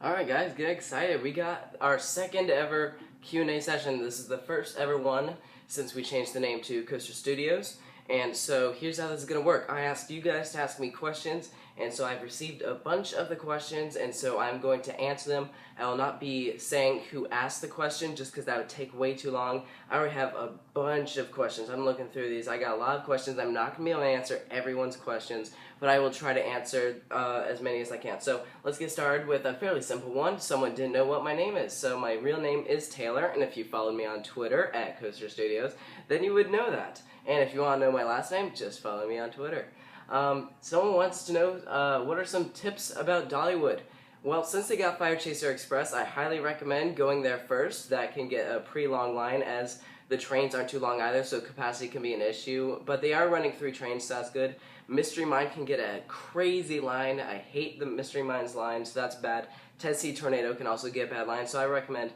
Alright guys, get excited. We got our second ever Q&A session. This is the first ever one since we changed the name to Coaster Studios. And so here's how this is going to work. I asked you guys to ask me questions, and so I've received a bunch of the questions, and so I'm going to answer them. I will not be saying who asked the question just because that would take way too long. I already have a bunch of questions. I'm looking through these. I got a lot of questions. I'm not going to be able to answer everyone's questions, but I will try to answer as many as I can. So let's get started with a fairly simple one. Someone didn't know what my name is. So my real name is Taylor, and if you followed me on Twitter at Coaster Studios, then you would know that. And if you want to know my last name, just follow me on Twitter. Someone wants to know what are some tips about Dollywood. Well, since they got Fire Chaser Express, I highly recommend going there first. That can get a pretty long line, as the trains aren't too long either, so capacity can be an issue. But they are running 3 trains, so that's good. Mystery Mine can get a crazy line. I hate the Mystery Mine's line, so that's bad. Tennessee Tornado can also get a bad line, so I recommend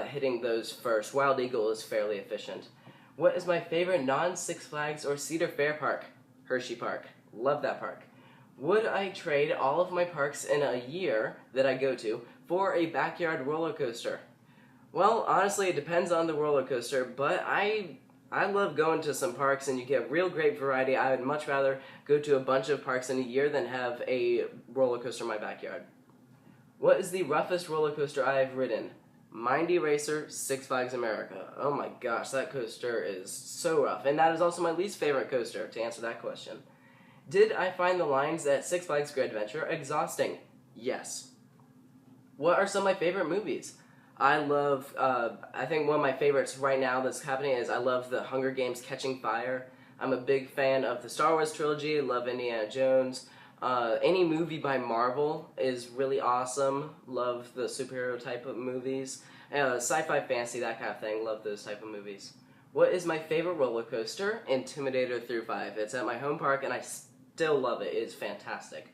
hitting those first. Wild Eagle is fairly efficient. What is my favorite non-Six Flags or Cedar Fair park? Hershey Park. Love that park. Would I trade all of my parks in a year that I go to for a backyard roller coaster? Well, honestly, it depends on the roller coaster, but I love going to some parks and you get real great variety. I would much rather go to a bunch of parks in a year than have a roller coaster in my backyard. What is the roughest roller coaster I have ridden? Mindy Racer, Six Flags America. Oh my gosh, that coaster is so rough. And that is also my least favorite coaster, to answer that question. Did I find the lines at Six Flags Great Adventure exhausting? Yes. What are some of my favorite movies? I love, I think one of my favorites right now that's happening is I love the Hunger Games Catching Fire. I'm a big fan of the Star Wars trilogy, love Indiana Jones. Any movie by Marvel is really awesome. Love the superhero type of movies. Sci-fi, fantasy, that kind of thing. Love those type of movies. What is my favorite roller coaster? Intimidator through 5. It's at my home park and I still love it. It is fantastic.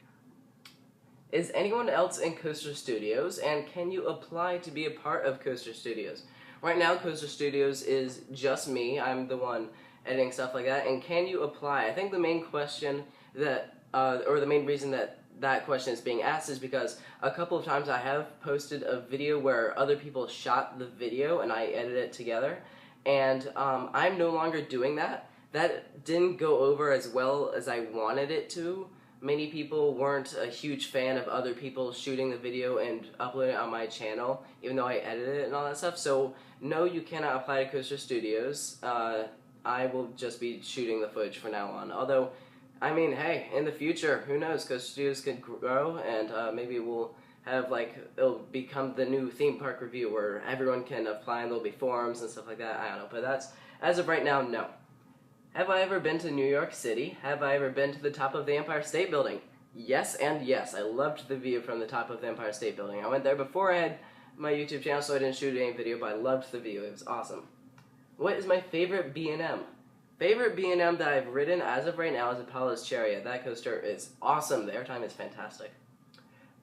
Is anyone else in Coaster Studios, and can you apply to be a part of Coaster Studios? Right now, Coaster Studios is just me. I'm the one editing stuff like that. And can you apply? I think the main question that or the main reason that question is being asked is because a couple of times I have posted a video where other people shot the video and I edited it together, and I'm no longer doing that. That didn't go over as well as I wanted it to. Many people weren't a huge fan of other people shooting the video and uploading it on my channel, even though I edited it and all that stuff. So no, you cannot apply to Coaster Studios. I will just be shooting the footage from now on. Although, I mean, hey, in the future, who knows? Coaster Studios could grow, and maybe we'll have, it'll become the new theme park review where everyone can apply and there'll be forums and stuff like that. I don't know, but that's, as of right now, no. Have I ever been to New York City? Have I ever been to the top of the Empire State Building? Yes and yes. I loved the view from the top of the Empire State Building. I went there before I had my YouTube channel, so I didn't shoot any video, but I loved the view. It was awesome. What is my favorite B&M? Favorite B&M that I've ridden as of right now is Apollo's Chariot. That coaster is awesome. The airtime is fantastic.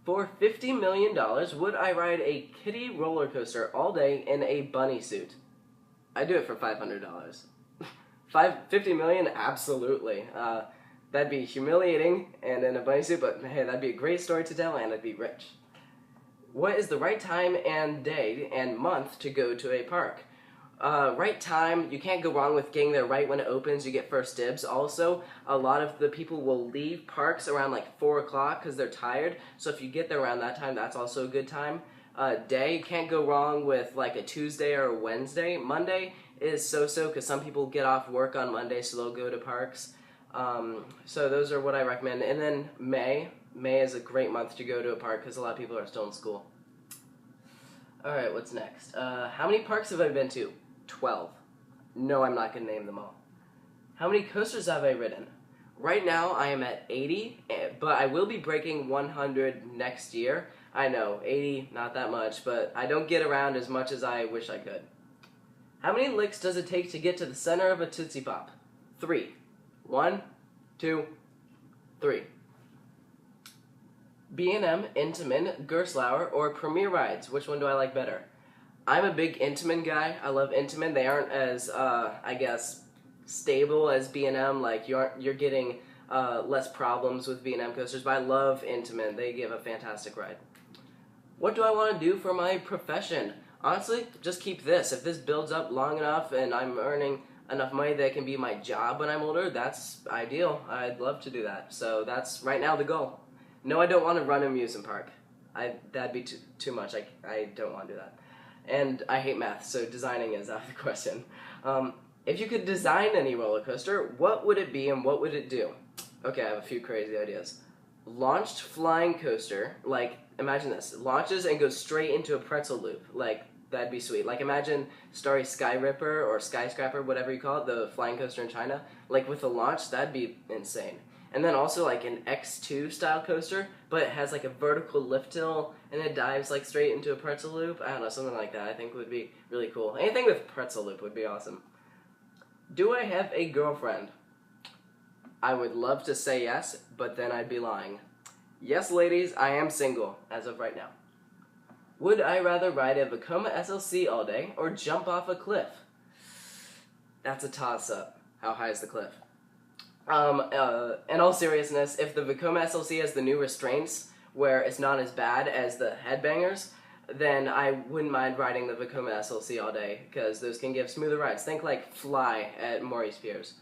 For $50 million, would I ride a kiddie roller coaster all day in a bunny suit? I'd do it for $500. $50 million? Absolutely. That'd be humiliating and in a bunny suit, but hey, that'd be a great story to tell and I'd be rich. What is the right time and day and month to go to a park? Right time, you can't go wrong with getting there right when it opens. You get first dibs. Also, a lot of the people will leave parks around 4 o'clock because they're tired. So if you get there around that time, that's also a good time. Day, you can't go wrong with a Tuesday or a Wednesday. Monday is so-so because some people get off work on Monday, so they'll go to parks. So those are what I recommend. And then May is a great month to go to a park because a lot of people are still in school. Alright, what's next? How many parks have I been to? 12. No, I'm not going to name them all. How many coasters have I ridden? Right now, I am at 80, but I will be breaking 100 next year. I know, 80, not that much, but I don't get around as much as I wish I could. How many licks does it take to get to the center of a Tootsie Pop? 3. 1, 2, 3. B&M, Intamin, Gerstlauer, or Premier Rides? Which one do I like better? I'm a big Intamin guy. I love Intamin. They aren't as, I guess, stable as B&M. You're getting less problems with B&M coasters, but I love Intamin. They give a fantastic ride. What do I want to do for my profession? Honestly, just keep this. If this builds up long enough and I'm earning enough money that can be my job when I'm older, that's ideal. I'd love to do that. So that's right now the goal. No, I don't want to run an amusement park. That'd be too much. I don't want to do that. And I hate math, so designing is out of the question. If you could design any roller coaster, what would it be and what would it do? Okay, I have a few crazy ideas. Launched flying coaster, like, imagine this, launches and goes straight into a pretzel loop, like, that'd be sweet. Like, imagine Starry Sky Ripper or Skyscraper, whatever you call it, the flying coaster in China, like, with a launch, that'd be insane. And then also, like, an X2 style coaster, but it has, like, a vertical lift hill, and it dives, like, straight into a pretzel loop. I don't know, something like that I think would be really cool. Anything with pretzel loop would be awesome. Do I have a girlfriend? I would love to say yes, but then I'd be lying. Yes, ladies, I am single, as of right now. Would I rather ride a Vekoma SLC all day, or jump off a cliff? That's a toss-up. How high is the cliff? In all seriousness, if the Vekoma SLC has the new restraints, where it's not as bad as the Headbangers, then I wouldn't mind riding the Vekoma SLC all day, because those can give smoother rides. Think like Fly at Maurice Piers.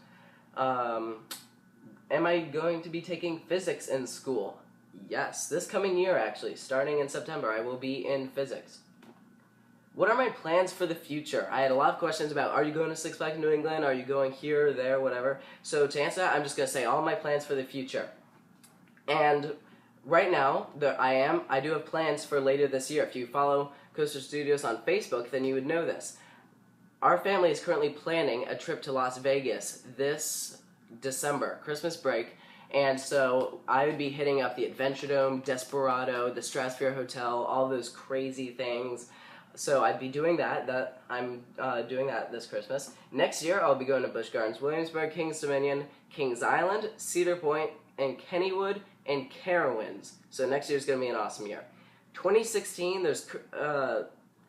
Am I going to be taking physics in school? Yes, this coming year actually, starting in September, I will be in physics. What are my plans for the future? I had a lot of questions about, are you going to Six Flags New England? Are you going here, there, whatever? So to answer that, I'm just going to say all my plans for the future. And right now, I do have plans for later this year. If you follow Coaster Studios on Facebook, then you would know this. Our family is currently planning a trip to Las Vegas this December, Christmas break, and so I would be hitting up the Adventure Dome, Desperado, the Stratosphere Hotel, all those crazy things. So I'd be doing that. I'm doing that this Christmas. Next year, I'll be going to Busch Gardens, Williamsburg, Kings Dominion, Kings Island, Cedar Point, and Kennywood, and Carowinds. So next year's going to be an awesome year. 2016, there's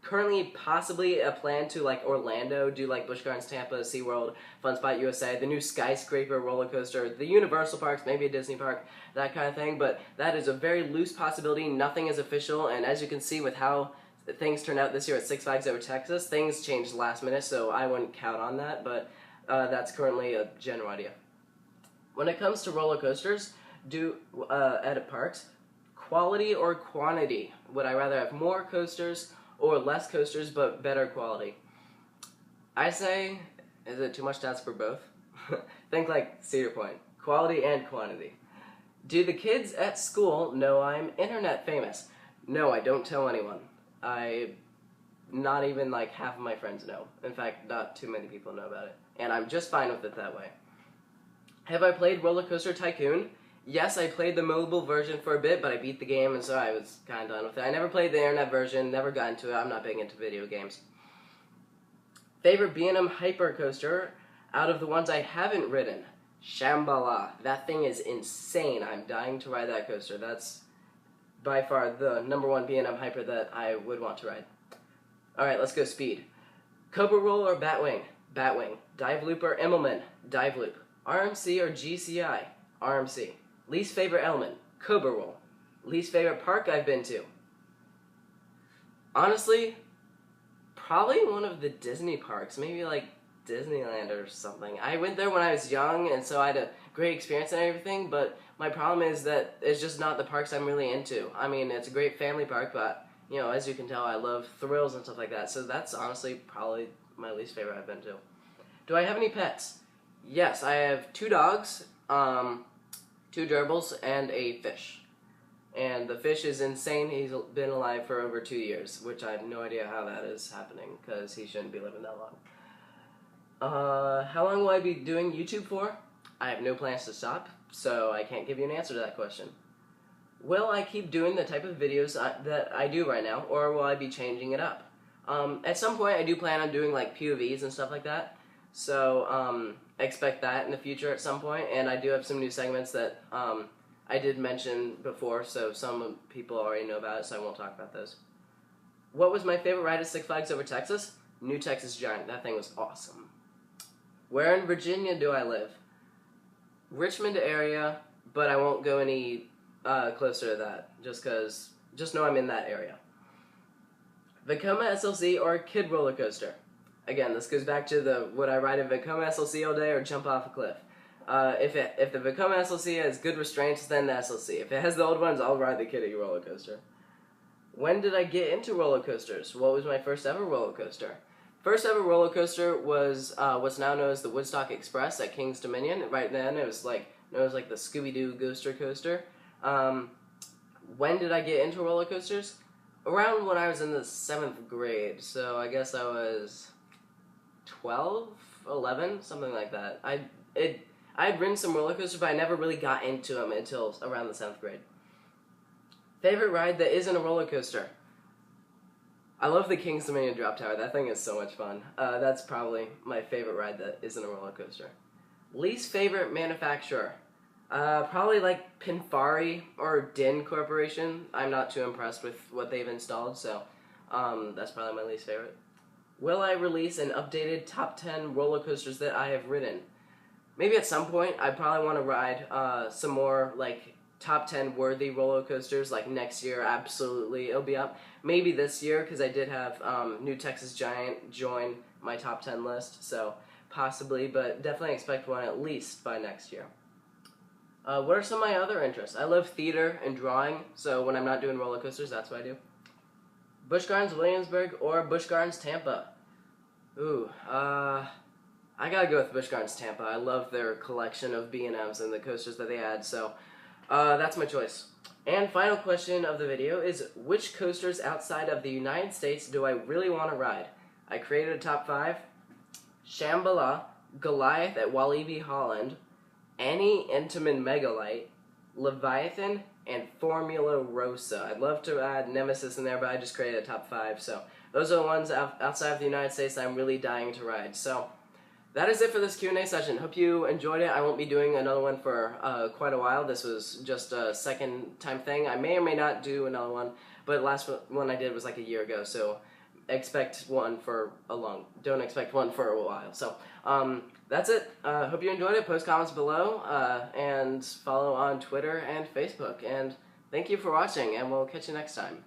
currently possibly a plan to, like, Orlando, do, like, Busch Gardens, Tampa, SeaWorld, Fun Spot USA, the new Skyscraper roller coaster, the Universal parks, maybe a Disney park, that kind of thing, but that is a very loose possibility. Nothing is official, and as you can see with how things turned out this year at Six Flags Over Texas, things changed last minute, so I wouldn't count on that, but that's currently a general idea. When it comes to roller coasters, at parks, quality or quantity? Would I rather have more coasters or less coasters but better quality? I say, is it too much to ask for both? Think like Cedar Point, quality and quantity. Do the kids at school know I'm internet famous? No, I don't tell anyone. Not even like half of my friends know. In fact, not too many people know about it. And I'm just fine with it that way. Have I played Roller Coaster Tycoon? Yes, I played the mobile version for a bit, but I beat the game, and so I was kind of done with it. I never played the internet version, never got into it. I'm not big into video games. Favorite B&M Hyper Coaster out of the ones I haven't ridden? Shambhala. That thing is insane. I'm dying to ride that coaster. That's by far the number one B&M Hyper that I would want to ride. Alright, let's go speed. Cobra Roll or Batwing? Batwing. Dive Loop or Immelman? Dive Loop. RMC or GCI? RMC. Least favorite element? Cobra Roll. Least favorite park I've been to? Honestly, probably one of the Disney parks. Maybe like Disneyland or something. I went there when I was young, and so I had a great experience and everything, but my problem is that it's just not the parks I'm really into. I mean, it's a great family park, but, you know, as you can tell, I love thrills and stuff like that, so that's honestly probably my least favorite I've been to. Do I have any pets? Yes, I have 2 dogs, 2 gerbils, and a fish. And the fish is insane. He's been alive for over 2 years, which I have no idea how that is happening, because he shouldn't be living that long. How long will I be doing YouTube for? I have no plans to stop, so I can't give you an answer to that question. Will I keep doing the type of videos that I do right now, or will I be changing it up? At some point, I do plan on doing like POVs and stuff like that, so expect that in the future at some point, and I do have some new segments that I did mention before, so some people already know about it, so I won't talk about those. What was my favorite ride at Six Flags Over Texas? New Texas Giant. That thing was awesome. Where in Virginia do I live? Richmond area, but I won't go any closer to that, just know I'm in that area. Vekoma SLC or Kid Roller Coaster? Again, this goes back to the would I ride a Vekoma SLC all day or jump off a cliff? If the Vekoma SLC has good restraints, then the SLC. If it has the old ones, I'll ride the Kiddie roller coaster. When did I get into roller coasters? What was my first ever roller coaster? First ever roller coaster was what's now known as the Woodstock Express at King's Dominion. Right then, it was like known as like the Scooby-Doo Ghoster Coaster. When did I get into roller coasters? Around when I was in the 7th grade. So I guess I was 12, 11, something like that. I had ridden some roller coasters, but I never really got into them until around the 7th grade. Favorite ride that isn't a roller coaster? I love the King's Dominion Drop Tower. That thing is so much fun. That's probably my favorite ride that isn't a roller coaster. Least favorite manufacturer? Probably like Pinfari or Din Corporation. I'm not too impressed with what they've installed, so that's probably my least favorite. Will I release an updated top 10 roller coasters that I have ridden? Maybe at some point. I probably want to ride some more like top 10 worthy roller coasters like next year. Absolutely, it'll be up. Maybe this year because I did have New Texas Giant join my top 10 list, so possibly, but definitely expect one at least by next year. What are some of my other interests? I love theater and drawing, so when I'm not doing roller coasters, that's what I do. Busch Gardens Williamsburg or Busch Gardens Tampa? Ooh, I gotta go with Busch Gardens Tampa. I love their collection of B&Ms and the coasters that they had, so that's my choice. And final question of the video is, which coasters outside of the United States do I really want to ride? I created a top 5. Shambhala, Goliath at Walibi Holland, Annie Intamin Megalite, Leviathan, and Formula Rosa. I'd love to add Nemesis in there, but I just created a top 5, so those are the ones outside of the United States that I'm really dying to ride. So that is it for this Q&A session. Hope you enjoyed it. I won't be doing another one for quite a while. This was just a second time thing. I may or may not do another one, but last one I did was like a year ago, so don't expect one for a while. So that's it. Hope you enjoyed it. Post comments below and follow on Twitter and Facebook. And thank you for watching, and we'll catch you next time.